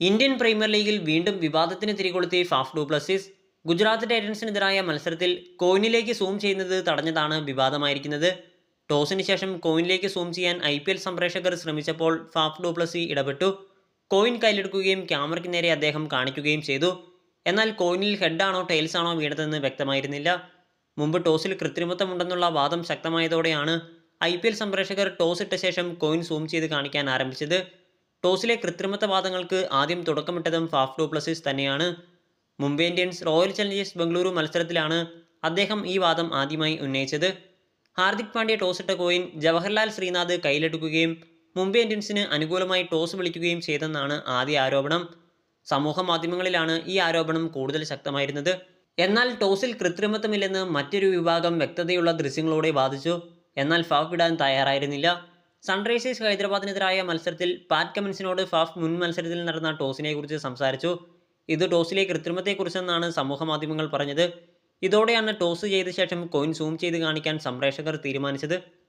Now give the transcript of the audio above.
Indian premier ലീഗിൽ വീണ്ടും വിവാദത്തിന് തിരികൊളുത്തി ഫാഫ് ഡു പ്ലസീസ്. ഗുജറാത്ത് ടൈറ്റൻസിനെതിരായ മത്സരത്തിൽ കോയിനിലേക്ക് സൂം ചെയ്യുന്നത് തടഞ്ഞതാണ് വിവാദമായിരിക്കുന്നത്. ടോസിന് ശേഷം കോയിനിലേക്ക് സൂം ചെയ്യാൻ IPL സംപ്രേഷകർ ശ്രമിച്ചപ്പോൾ ഫാഫ് ഡു പ്ലസി ഇടപെട്ടു. കോയിൻ കയ്യിലെടുക്കുകയും ക്യാമറയ്ക്ക് നേരെ അദ്ദേഹം കാണിക്കുകയും ചെയ്തു. എന്നാൽ കോയിനിൽ ഹെഡാണോ ടെയിൽസാണോ വീണതെന്ന് വ്യക്തമായിരുന്നില്ല. മുമ്പ് ടോസിൽ കൃത്രിമത്വമുണ്ടെന്നുള്ള വാദം ശക്തമായതോടെയാണ് IPL സംപ്രേഷകർ ടോസ് ഇട്ട ശേഷം കോയിൻ സൂം ചെയ്ത് കാണിക്കാൻ ആരംഭിച്ചത്. ടോസിലെ കൃത്രിമത്വ വാദങ്ങൾക്ക് ആദ്യം തുടക്കമിട്ടതും ഫാഫ് ഡു പ്ലസീസ് തന്നെയാണ്. Mumbai Indians Royal Challengers Bengaluru മത്സരത്തിലാണ് അദ്ദേഹം ഈ വാദം ആദ്യമായി ഉന്നയിച്ചത്. ഹാർദിക് പാണ്ഡ്യ ടോസിട്ട കോയിൻ ജവഹർലാൽ ശ്രീനാഥ് കയ്യിലെടുക്കുകയും മുംബൈ ഇന്ത്യൻസിന് അനുകൂലമായി ടോസ് വിളിക്കുകയും ചെയ്തെന്നാണ് ആദ്യ ആരോപണം. സമൂഹ മാധ്യമങ്ങളിലാണ് ഈ ആരോപണം കൂടുതൽ ശക്തമായിരുന്നത്. എന്നാൽ ടോസിൽ കൃത്രിമത്വമില്ലെന്ന് മറ്റൊരു വിഭാഗം വ്യക്തതയുള്ള ദൃശ്യങ്ങളോടെ വാദിച്ചു. എന്നാൽ ഫാഫ് വിടാൻ തയ്യാറായിരുന്നില്ല. സൺറൈസേഴ്സ് ഹൈദരാബാദിനെതിരായ മത്സരത്തിൽ പാറ്റ് കമിൻസിനോട് ഫാഫ് മുൻ മത്സരത്തിൽ നടന്ന ടോസിനെക്കുറിച്ച് സംസാരിച്ചു. ഇത് ടോസിലെ കൃത്രിമത്തെക്കുറിച്ചെന്നാണ് സമൂഹ മാധ്യമങ്ങൾ പറഞ്ഞത്. ഇതോടെയാണ് ടോസ് ചെയ്ത ശേഷം കോയിൻ സൂം ചെയ്ത് കാണിക്കാൻ സംപ്രേഷകർ തീരുമാനിച്ചത്.